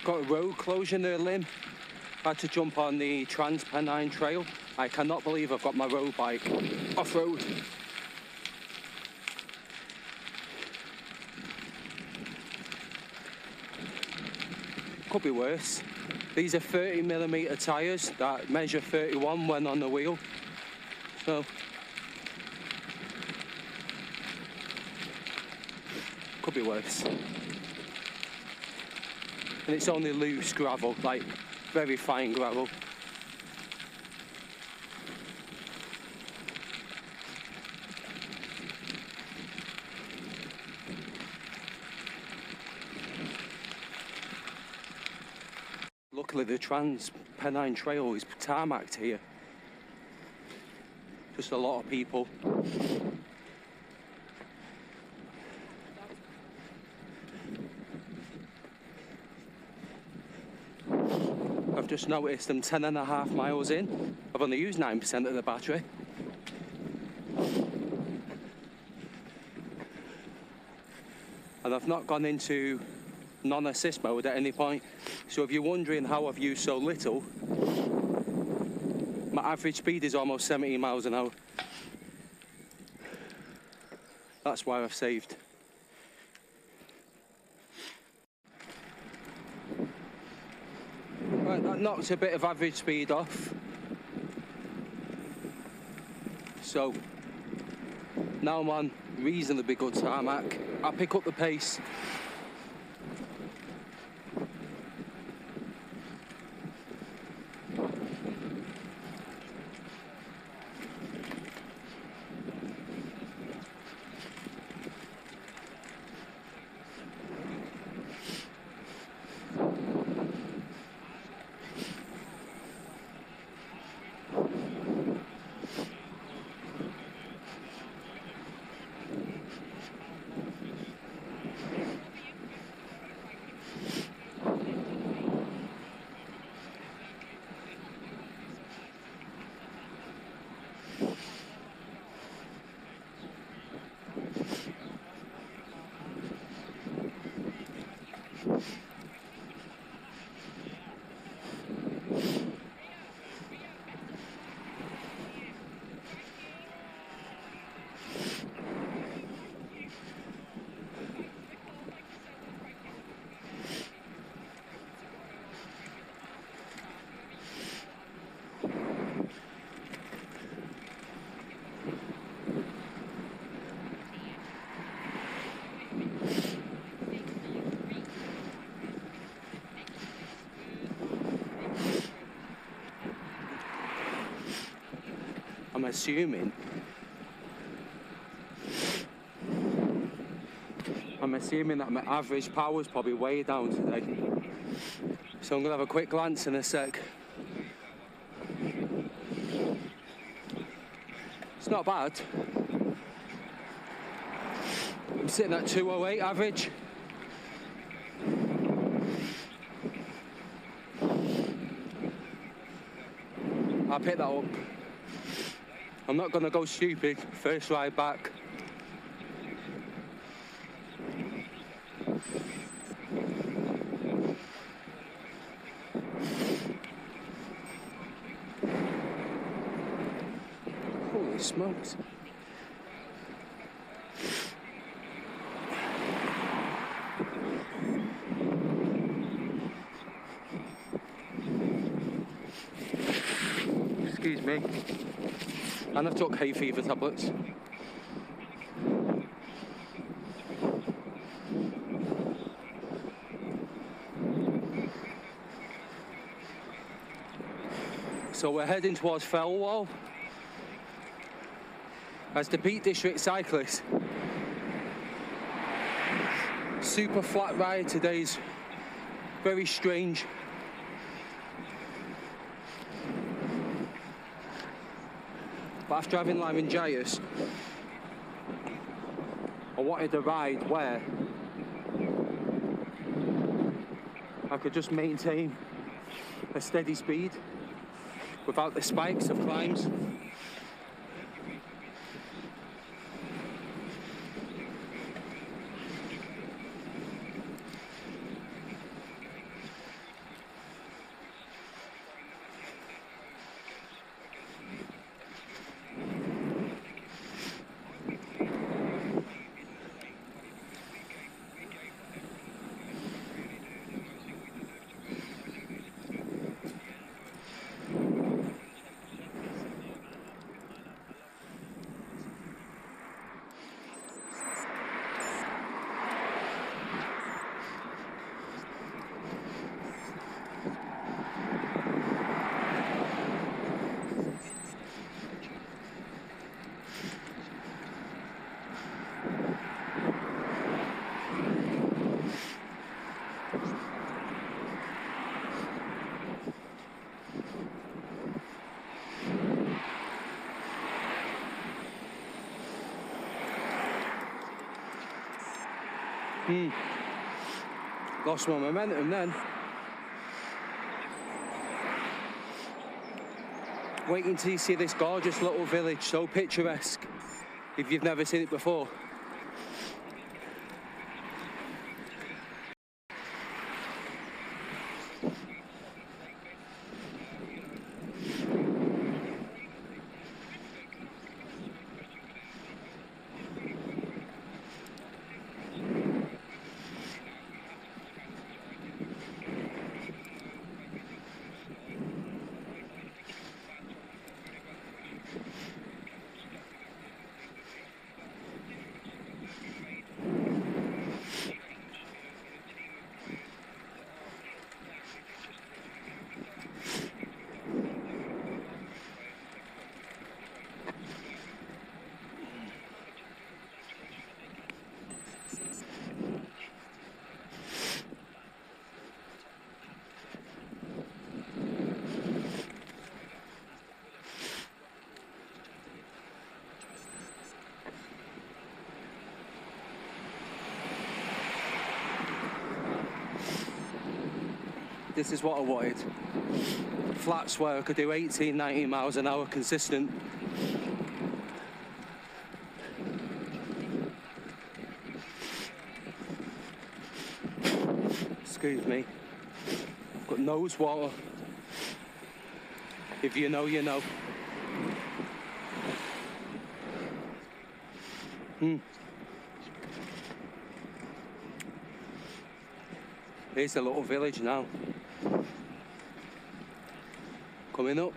got a road closure near Lim. Had to jump on the Trans-Pennine Trail. I cannot believe I've got my road bike off-road. Could be worse. These are 30mm tyres that measure 31 when on the wheel. So, could be worse. And it's only loose gravel, like very fine gravel. Luckily the Trans-Pennine Trail is tarmacked here. Just a lot of people. I've just noticed I'm 10.5 miles in. I've only used 9% of the battery. And I've not gone into non-assist mode at any point. So if you're wondering how I've used so little, my average speed is almost 70 miles an hour. That's why I've saved. Right, that knocked a bit of average speed off. So now I'm on reasonably good tarmac. I'll pick up the pace. I'm assuming that my average power is probably way down today. So I'm gonna have a quick glance in a sec. It's not bad. I'm sitting at 208 average. I'll pick that up. I'm not gonna go stupid first ride back. Holy smokes. Excuse me. And I've took hay fever tablets. So we're heading towards Fellwall. As the Peak District cyclist. Super flat ride today's very strange. But after having laryngitis, I wanted a ride where I could just maintain a steady speed without the spikes of climbs. Lost my momentum then. Wait until you see this gorgeous little village, so picturesque, if you've never seen it before. This is what I wanted. Flats where I could do 18, 19 miles an hour consistent. Excuse me. I've got nose water. If you know, you know. Here's the little village now. Coming up.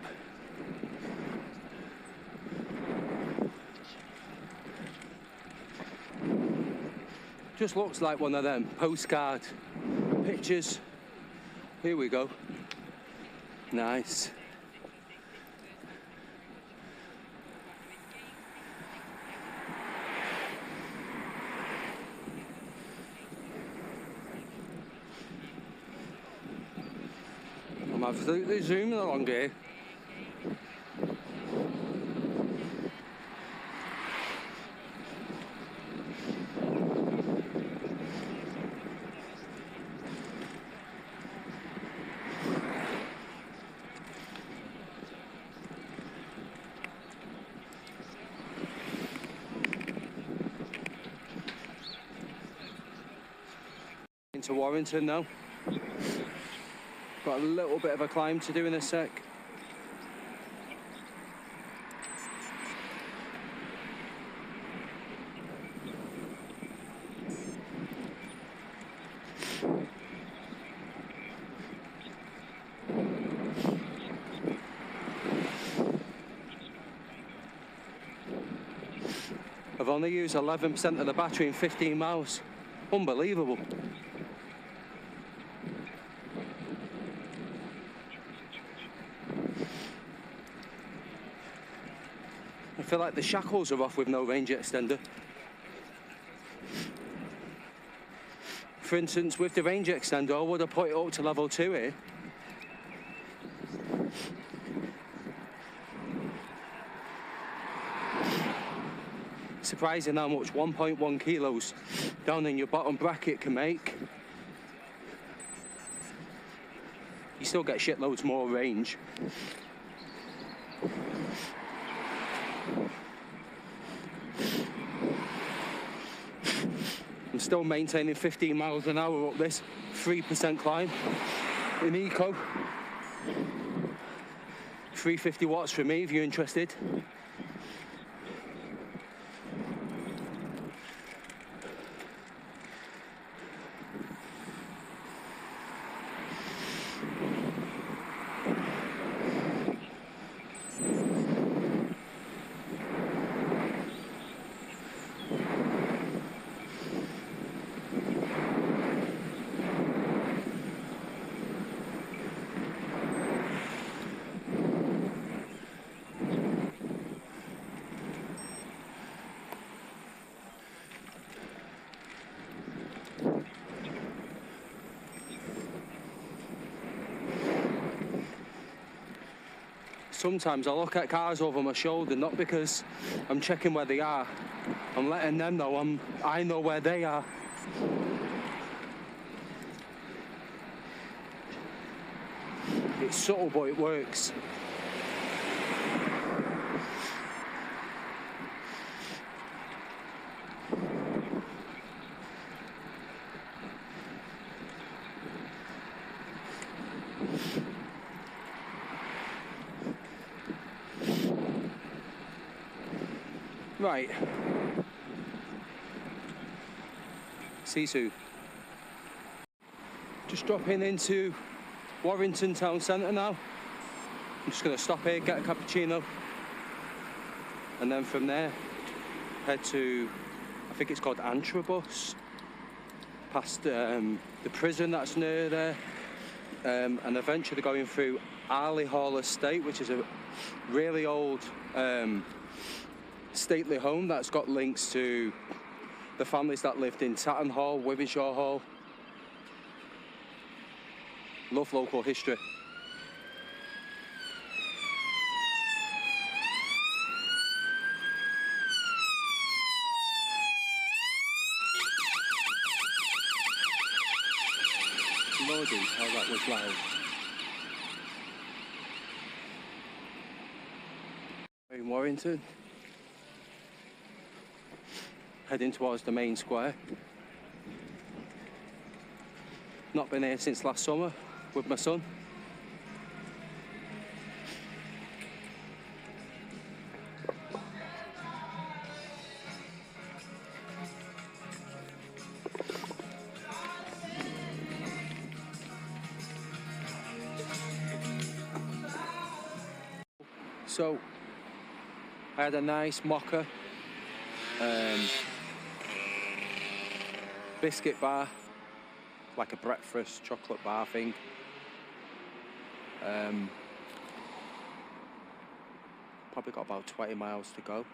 Just looks like one of them postcard pictures. Here we go. Nice. I'm absolutely zooming along here. Into Warburton now. Got a little bit of a climb to do in a sec. I've only used 11% of the battery in 15 miles. Unbelievable. I feel like the shackles are off with no range extender. For instance, with the range extender, I would have put it up to level 2 here. Surprising how much 1.1 kilos down in your bottom bracket can make. You still get shitloads more range. I'm still maintaining 15 miles an hour up this 3% climb in eco. 350 watts for me if you're interested. Sometimes I look at cars over my shoulder, not because I'm checking where they are. I'm letting them know I know where they are. It's subtle, but it works. Right. See you soon. Just dropping into Warburton town centre now. I'm just going to stop here, get a cappuccino, and then from there head to, I think it's called Antrobus, past the prison that's near there, and eventually going through Arley Hall Estate, which is a really old stately home that's got links to the families that lived in Tatton Hall, Wivenshaw Hall. Love local history. Lordy, how that was loud. In Warrington. Heading towards the main square. Not been here since last summer with my son. So I had a nice mocha, biscuit bar, like a breakfast chocolate bar thing. Probably got about 20 miles to go.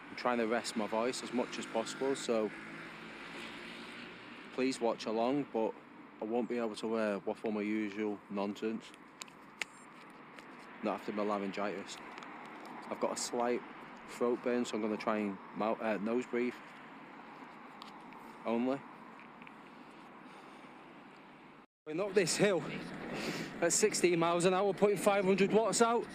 I'm trying to rest my voice as much as possible, so please watch along, but I won't be able to waffle my usual nonsense. Not after my laryngitis. I've got a slight throat burn, so I'm going to try and nose breathe only. Going up this hill at 16 miles an hour, putting 500 watts out.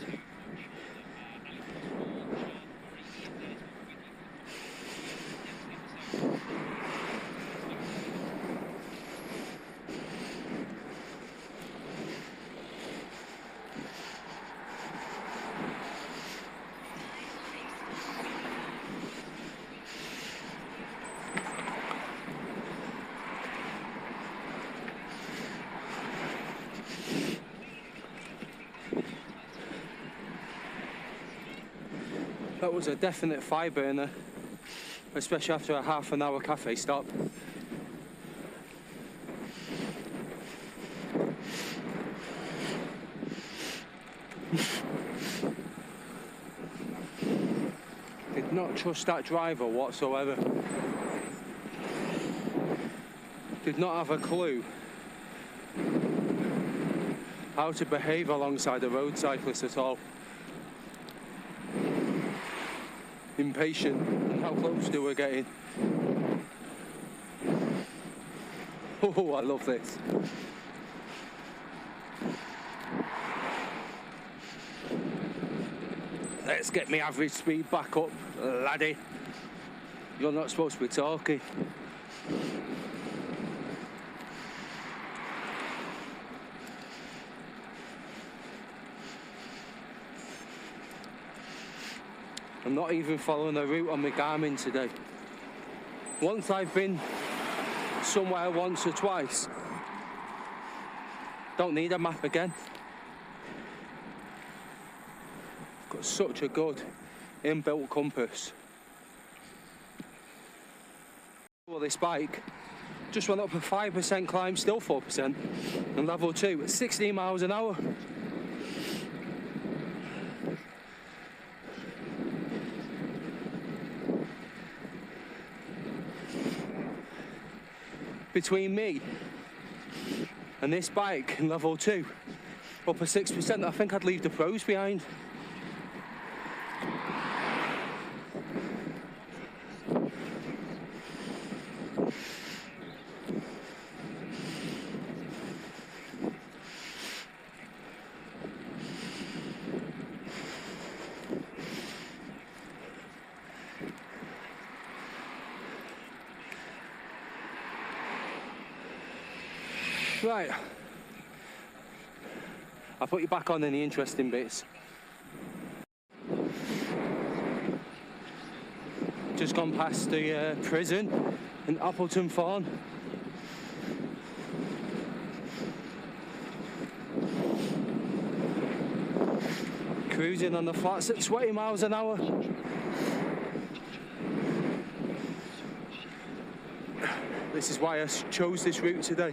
That was a definite fire burner, especially after a half-an-hour cafe stop. Did not trust that driver whatsoever. Did not have a clue how to behave alongside a road cyclist at all. Impatient, and how close do we getting? Oh, I love this. Let's get my average speed back up, laddie. You're not supposed to be talking. I'm not even following a route on my Garmin today. Once I've been somewhere once or twice, don't need a map again. I've got such a good inbuilt compass. Well, this bike just went up a 5% climb, still 4%, and level 2 at 16 miles an hour. Between me and this bike in level 2, up a 6%, I think I'd leave the pros behind. Right, I'll put you back on in the interesting bits. Just gone past the prison in Appleton Farm. Cruising on the flats at 20 miles an hour. This is why I chose this route today.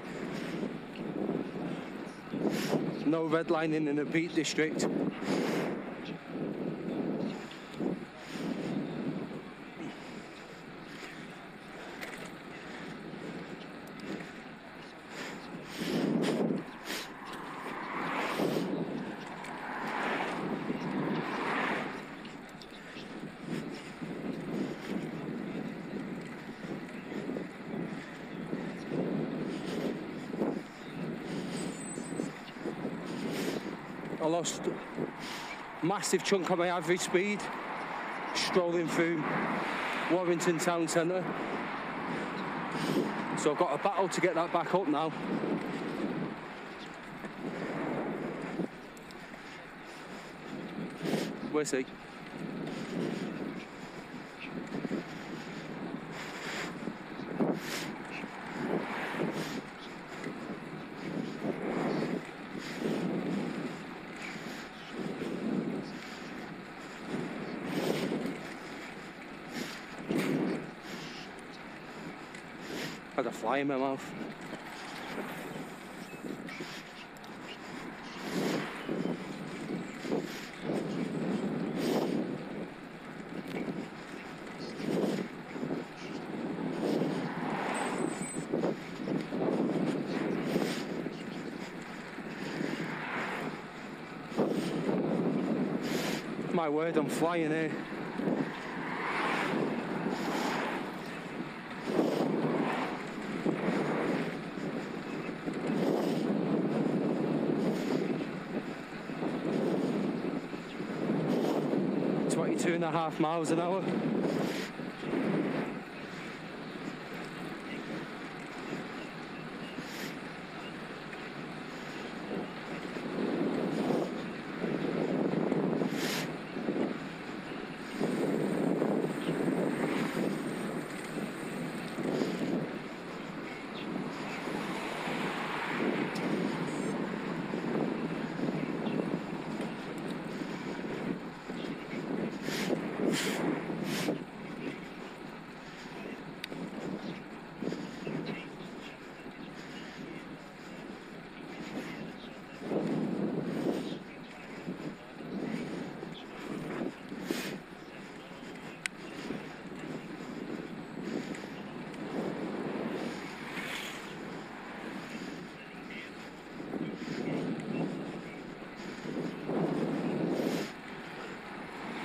No redlining in the Peak District. I lost a massive chunk of my average speed strolling through Warburton town centre. So I've got a battle to get that back up now. We'll see. Had a fly in my mouth. My word, I'm flying here. Two and a half miles an hour.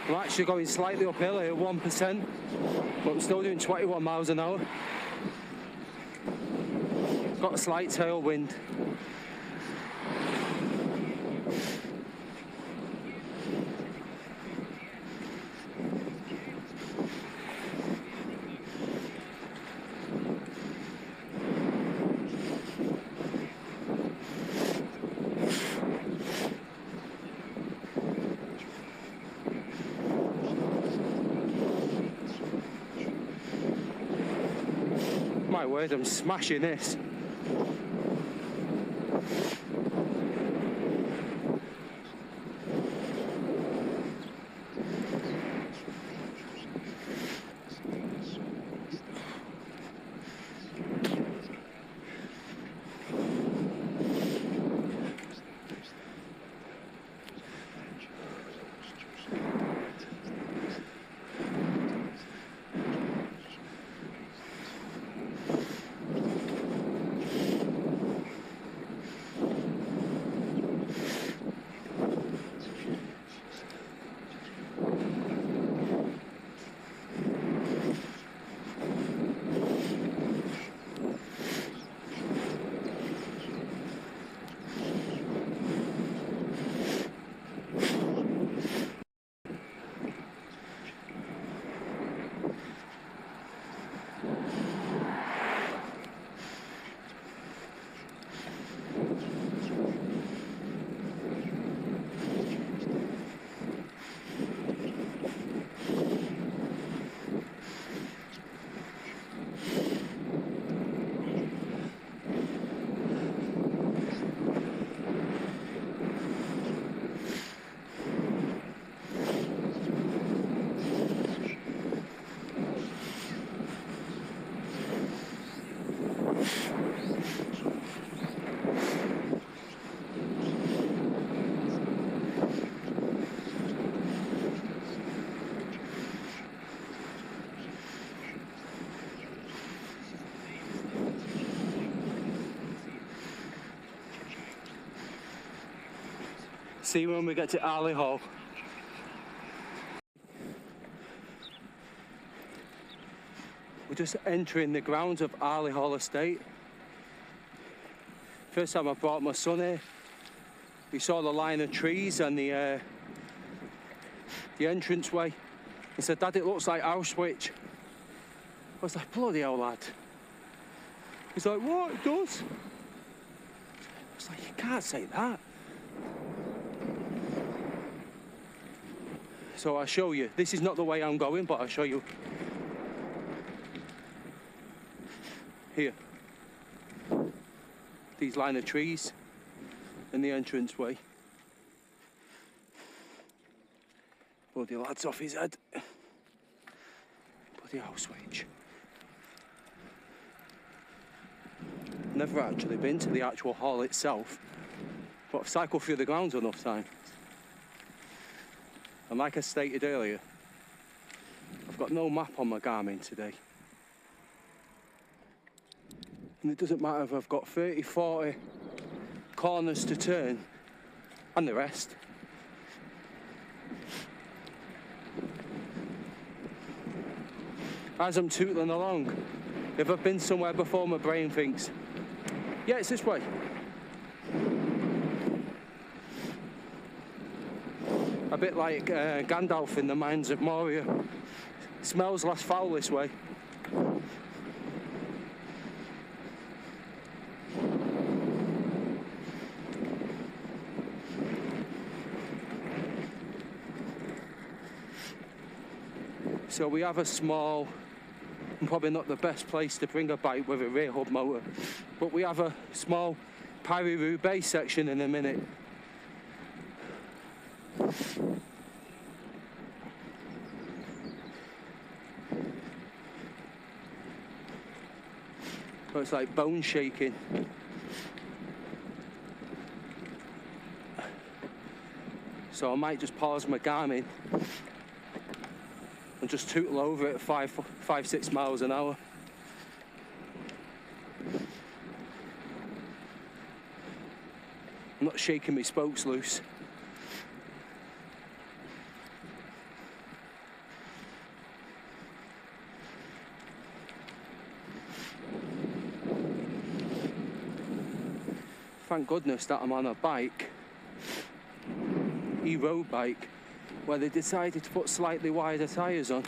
I'm actually going slightly uphill here, 1%, but I'm still doing 21 miles an hour. Got a slight tailwind. My word, I'm smashing this. See you when we get to Arley Hall. We're just entering the grounds of Arley Hall Estate. First time I brought my son here, we saw the line of trees and the entranceway. He said, "Dad, it looks like Auschwitz." I was like, "Bloody hell, lad." He's like, "What? It does?" I was like, "You can't say that." So I'll show you. This is not the way I'm going, but I'll show you. Here. These line of trees in the entranceway. Bloody lad's off his head. Bloody Auschwitz. Never actually been to the actual hall itself, but I've cycled through the grounds enough times. And like I stated earlier, I've got no map on my Garmin today. And it doesn't matter if I've got 30, 40 corners to turn and the rest. As I'm tootling along, if I've been somewhere before, my brain thinks, yeah, it's this way. A bit like Gandalf in the Mines of Moria. Smells less foul this way. So we have a small, and probably not the best place to bring a bike with a rear hub motor, but we have a small Paris-Roubaix section in a minute. But it's like bone shaking. So I might just pause my Garmin and just tootle over it at 5-6 miles an hour. I'm not shaking my spokes loose. Thank goodness that I'm on a bike, e-road bike, where they decided to put slightly wider tyres on.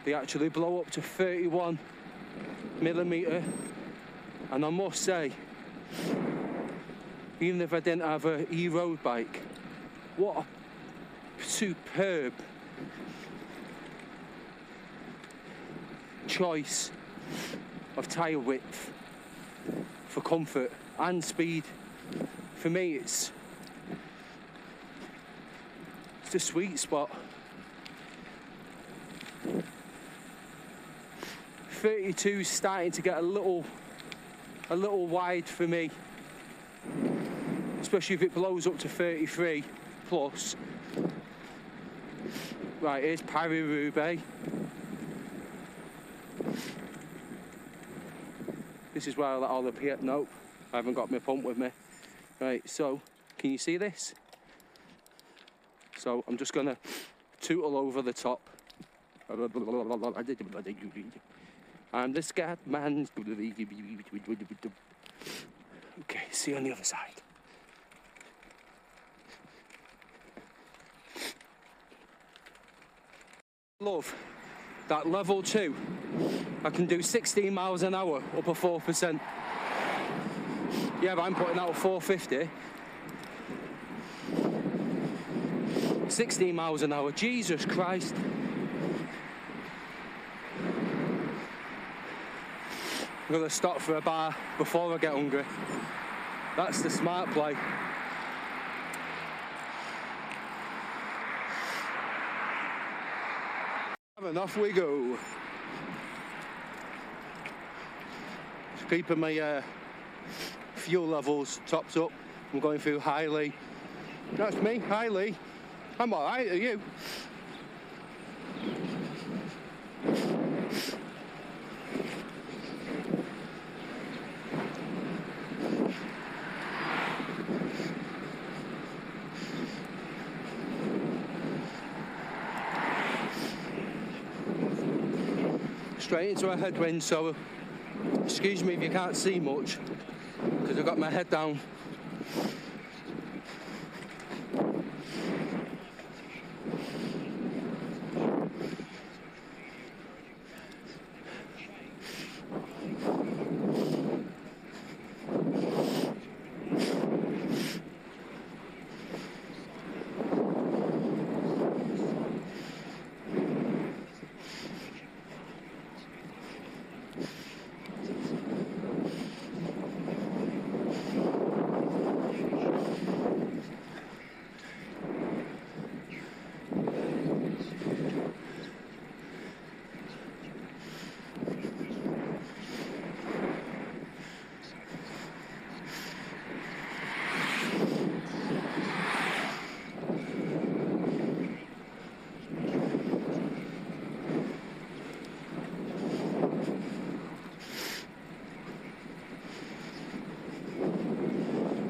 They actually blow up to 31mm, and I must say, even if I didn't have an e-road bike, what a superb choice of tyre width for comfort and speed. For me, it's the sweet spot. 32's starting to get a little wide for me, especially if it blows up to 33 plus. Right, here's Paris-Roubaix. This is where I let all the PF. Nope, I haven't got my pump with me. Right, so can you see this? So I'm just gonna tootle over the top. I'm the scat man. Okay, see you on the other side. Love that level 2. I can do 16 miles an hour up a 4%. Yeah, but I'm putting out a 450. 16 miles an hour, Jesus Christ. I'm gonna stop for a bar before I get hungry. That's the smart play. And off we go. Just keeping my fuel levels topped up. I'm going through Hailey. That's me, Hailey. I'm alright, are you? straight into a headwind, so excuse me if you can't see much, because I've got my head down.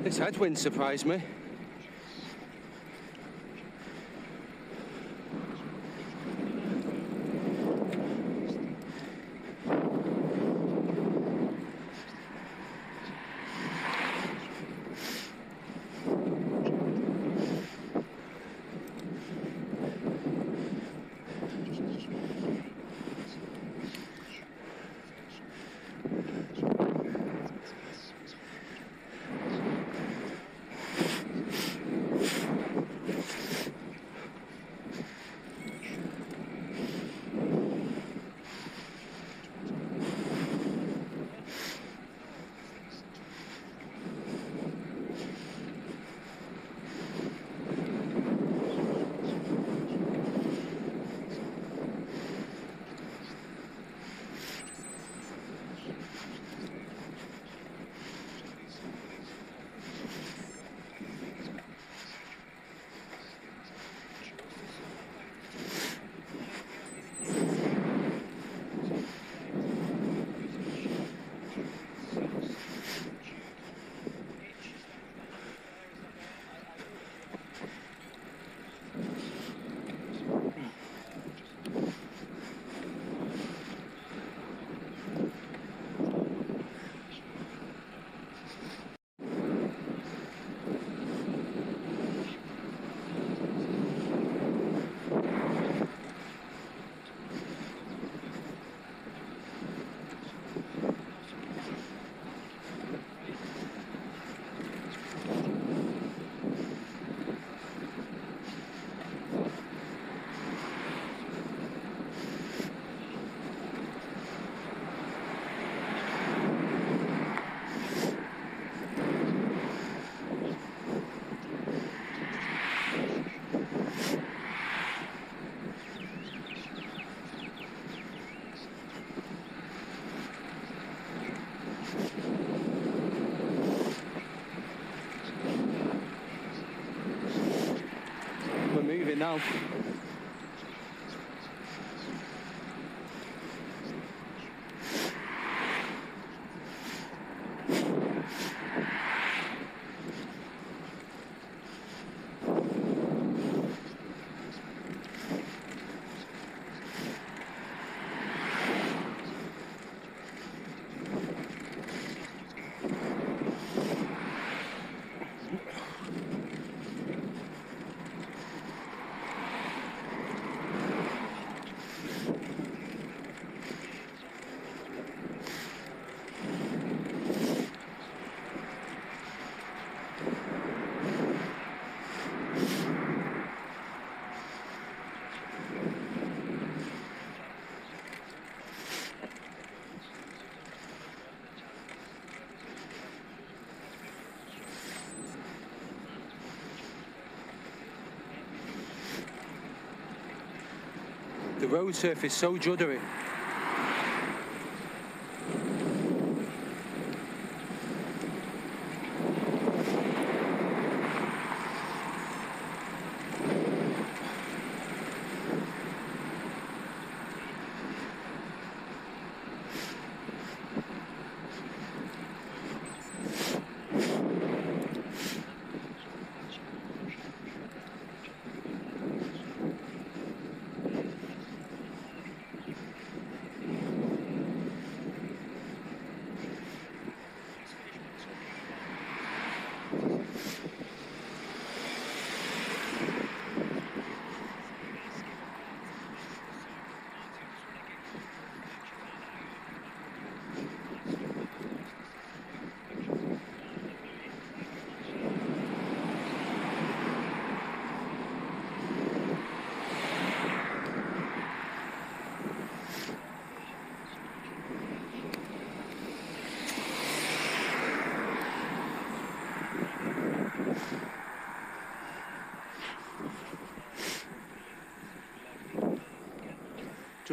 This headwind surprised me. Now. The road surface is so juddery.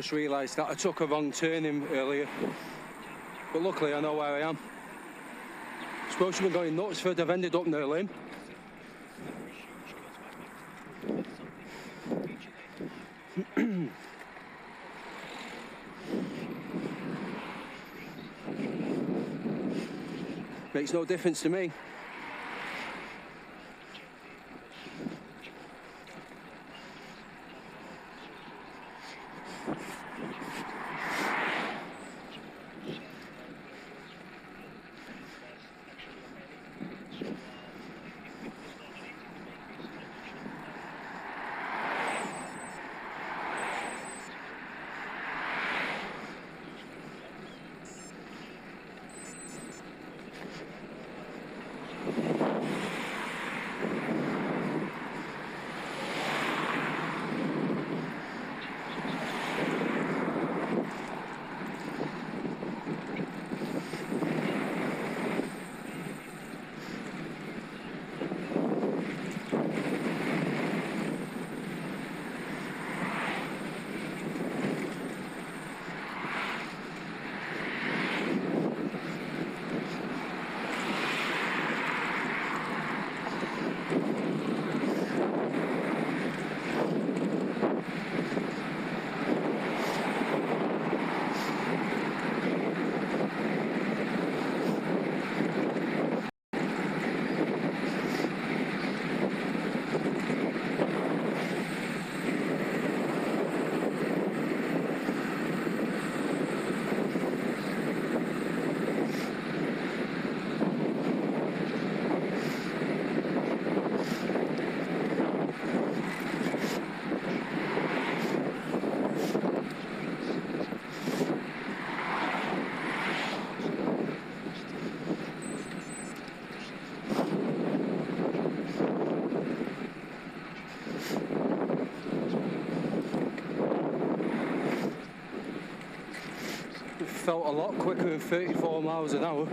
Just realised that I took a wrong turn in earlier, but luckily I know where I am. I suppose I've been going nuts for it, I've ended up near Limb. Makes no difference to me. Felt a lot quicker than 34 miles an hour.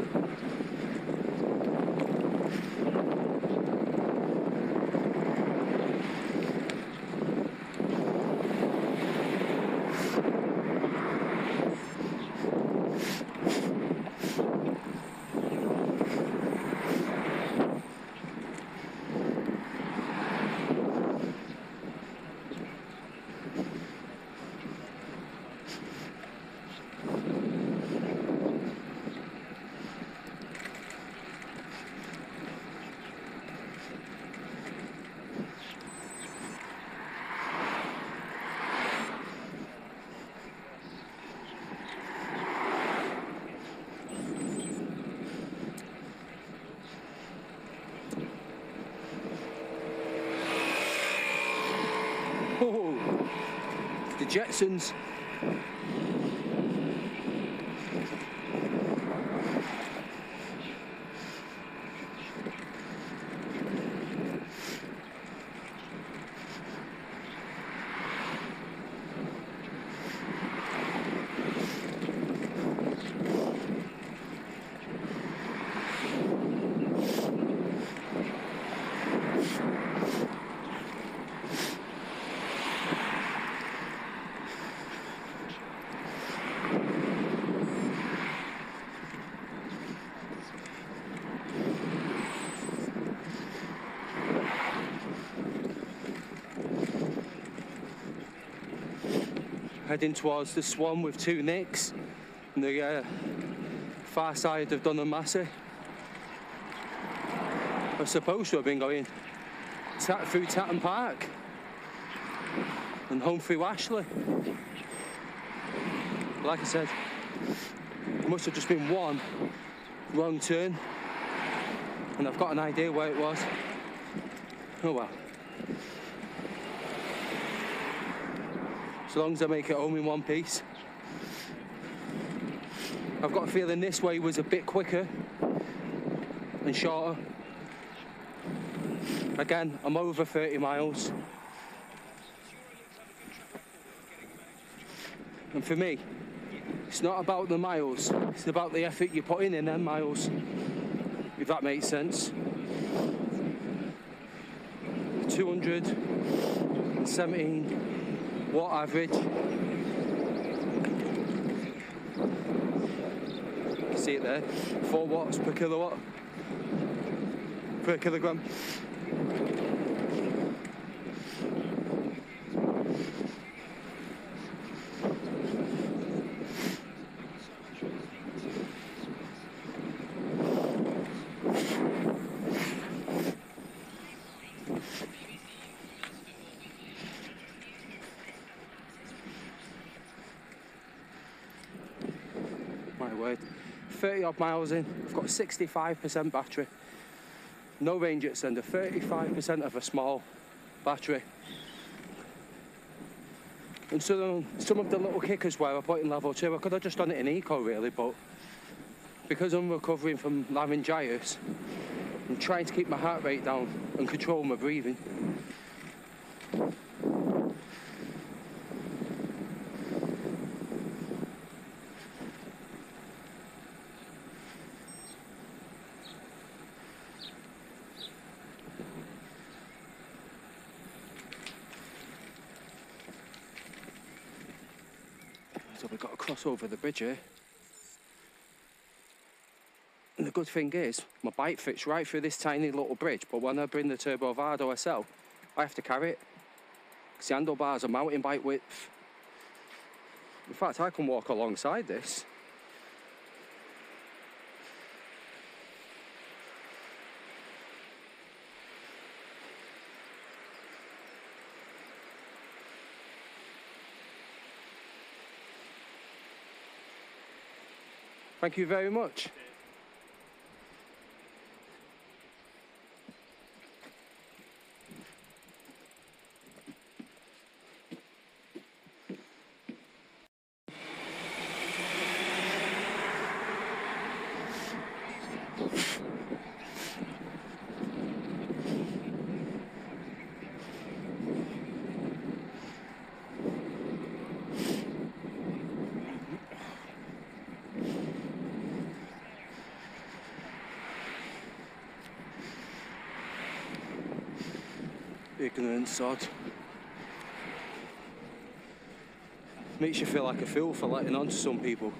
Oh, the Jetsons. Heading towards the Swan with 2 nicks on the far side of Mahle. I was supposed to have been going through Tatton Park and home through Ashley. Like I said, it must have just been one wrong turn, and I've got an idea where it was. Oh well. As long as I make it home in one piece. I've got a feeling this way was a bit quicker and shorter. Again, I'm over 30 miles. And for me, it's not about the miles, it's about the effort you put in them miles, if that makes sense. 217 watt average, see it there, 4 watts per kilowatt, per kilogram. My word, 30 odd miles in, I've got 65% battery. No range extender, 35% of a small battery. And so some of the little kickers where I put in level 2, I could have just done it in eco really, but because I'm recovering from laryngitis, I'm trying to keep my heart rate down and control my breathing. So we've got to cross over the bridge here. And the good thing is, my bike fits right through this tiny little bridge, but when I bring the Turbo Vardo SL, I have to carry it. Because the handlebars are mountain bike width. In fact, I can walk alongside this. Thank you very much. Ignorant sod. Makes you feel like a fool for letting on to some people.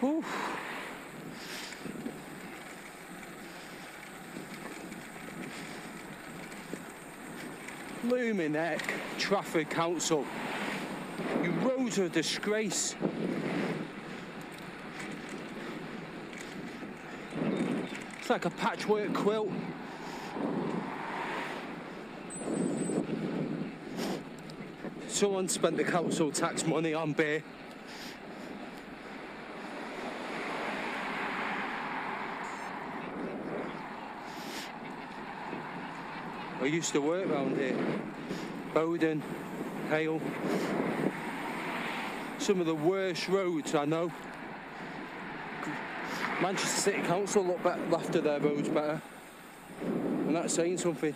Whew. Blooming heck, Trafford Council. You roads are a disgrace. It's like a patchwork quilt. Someone spent the council tax money on beer. I used to work around here. Bowden, Hale. Some of the worst roads I know. Manchester City Council look after their roads better. And that's saying something.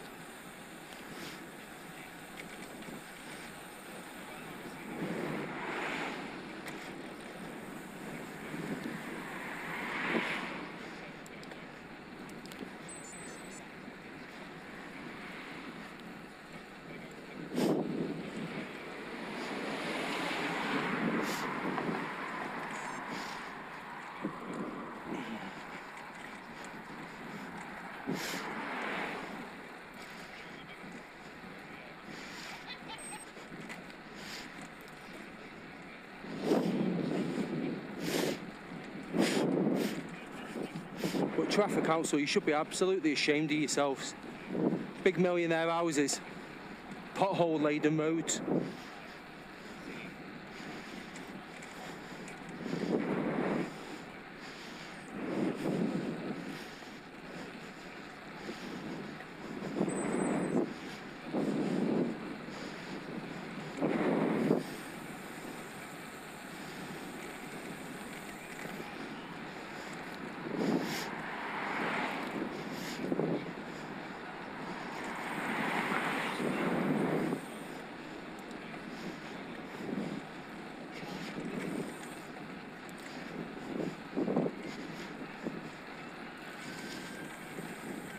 But Trafford Council, you should be absolutely ashamed of yourselves. Big millionaire houses, pothole-laden roads.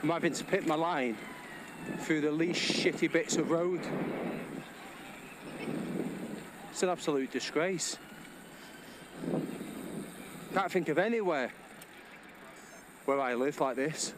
I'm having to pick my line through the least shitty bits of road. It's an absolute disgrace. Can't think of anywhere where I live like this.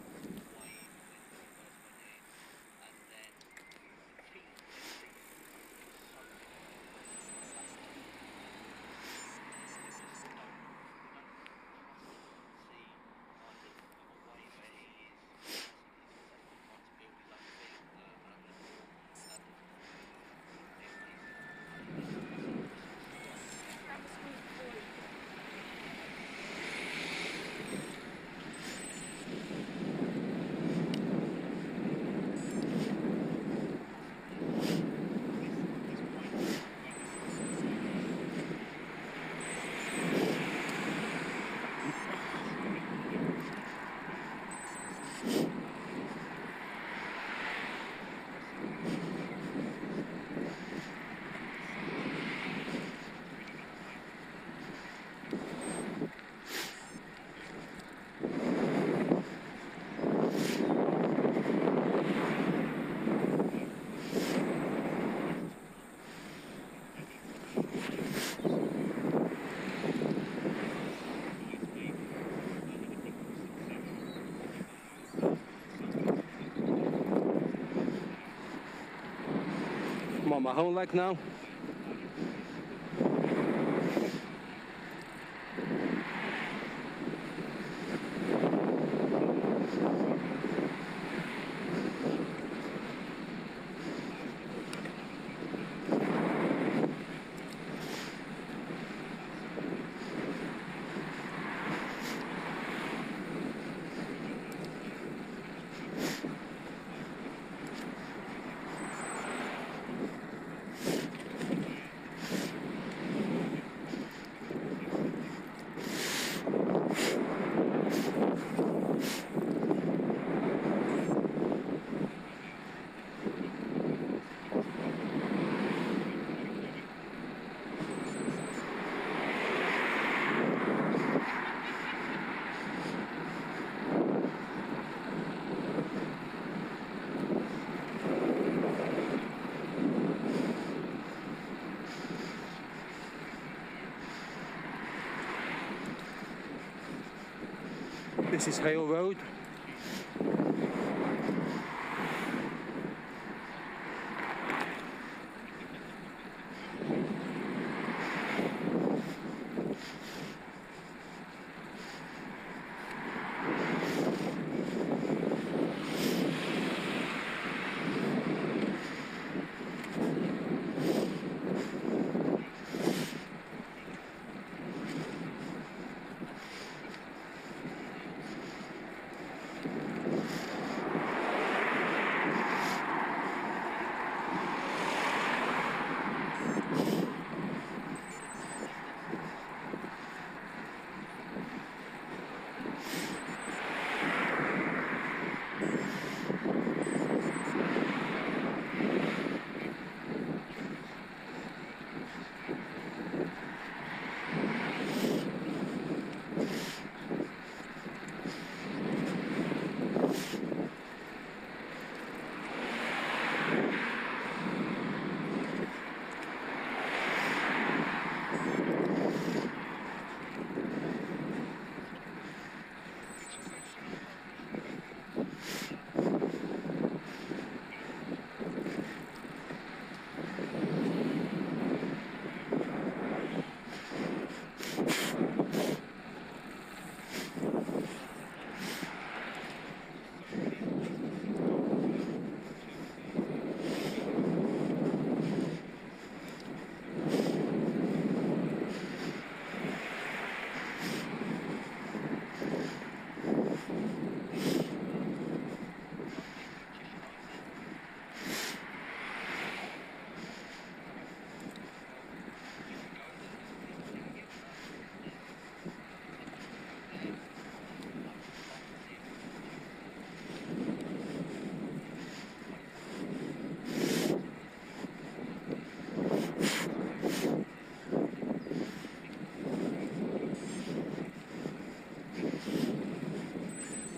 I'm on my whole leg now. This is Hale Road.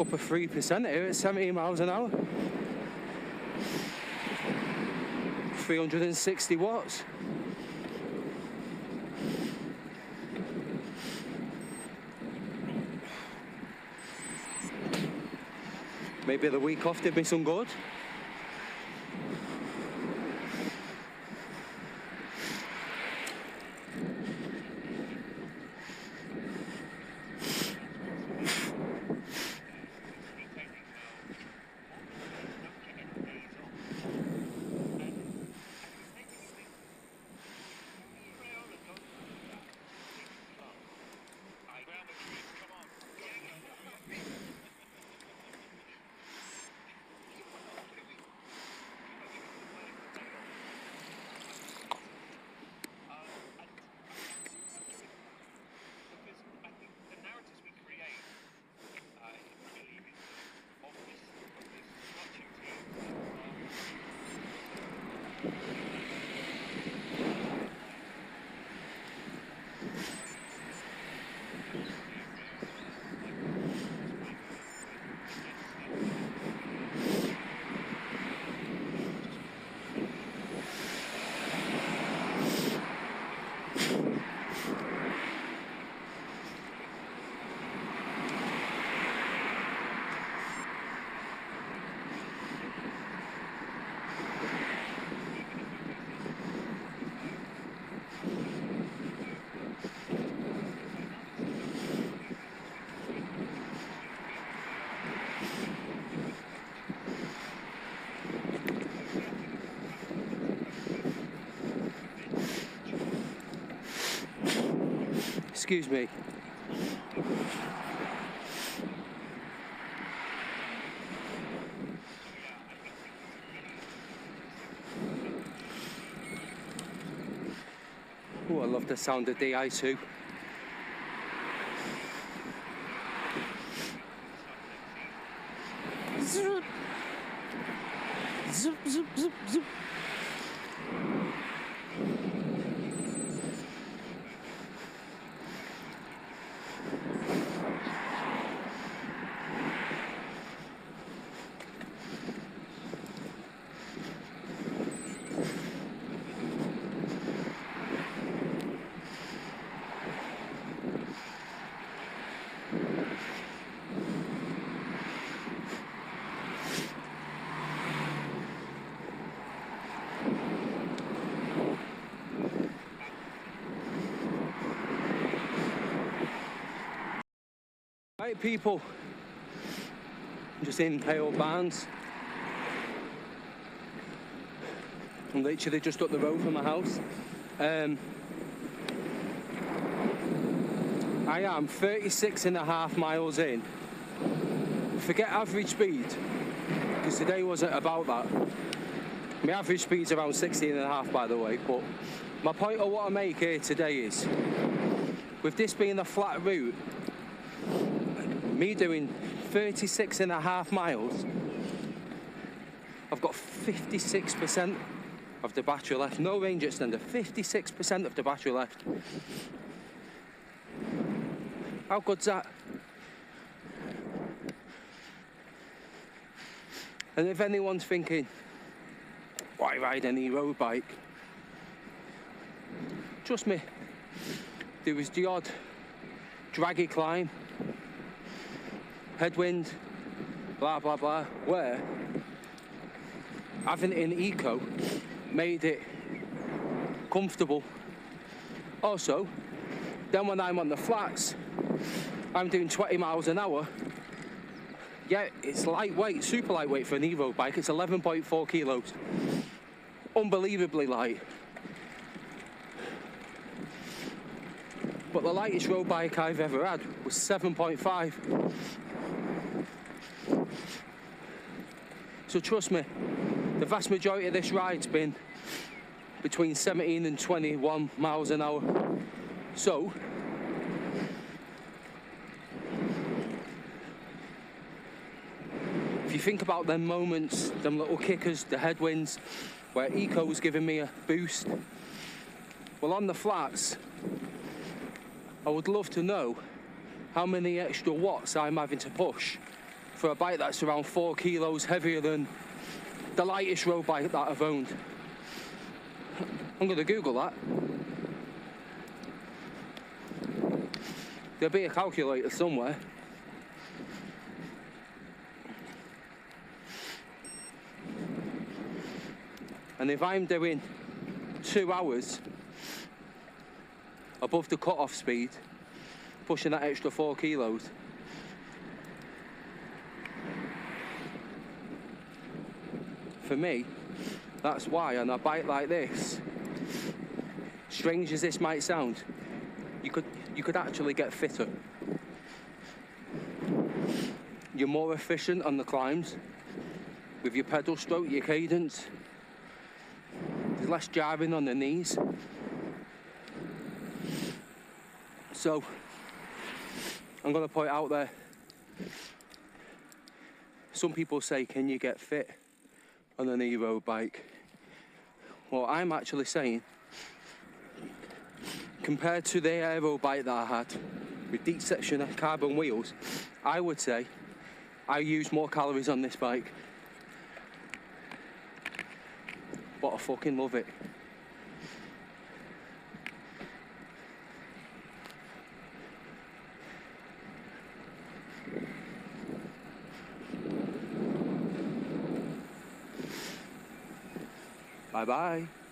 up a 3% here at 17 miles an hour. 360 watts. Maybe the week off did me some good. Excuse me. Oh, I love the sound of DI2. Zip, zip, zip, zip, zip. Right, people, I'm just in Pale Barns. I'm literally just up the road from my house. I am 36.5 miles in. Forget average speed, because today wasn't about that. My average speed's around 16.5, by the way, but my point of what I make here today is, with this being a flat route, me doing 36.5 miles, I've got 56% of the battery left. No range extender, 56% of the battery left. How good's that? And if anyone's thinking, why ride any road bike? Trust me, there was the odd draggy climb, headwind, blah, blah, blah, where having it in eco made it comfortable. Also, then when I'm on the flats, I'm doing 20 miles an hour. Yeah, it's lightweight, super lightweight for an Evo bike. It's 11.4 kilos. Unbelievably light. But the lightest road bike I've ever had was 7.5. So trust me, the vast majority of this ride's been between 17 and 21 miles an hour. So, if you think about them moments, them little kickers, the headwinds, where eco's giving me a boost, well, on the flats, I would love to know how many extra watts I'm having to push for a bike that's around 4 kilos heavier than the lightest road bike that I've owned. I'm going to Google that. There'll be a calculator somewhere. And if I'm doing 2 hours above the cut-off speed, pushing that extra 4 kilos, for me, that's why on a bike like this, strange as this might sound, you could actually get fitter. You're more efficient on the climbs with your pedal stroke, your cadence. There's less jarring on the knees. So, I'm going to put it out there. Some people say, can you get fit on an e-road bike? Well, I'm actually saying, compared to the aero bike that I had, with deep section of carbon wheels, I would say I use more calories on this bike. But I fucking love it. Bye-bye.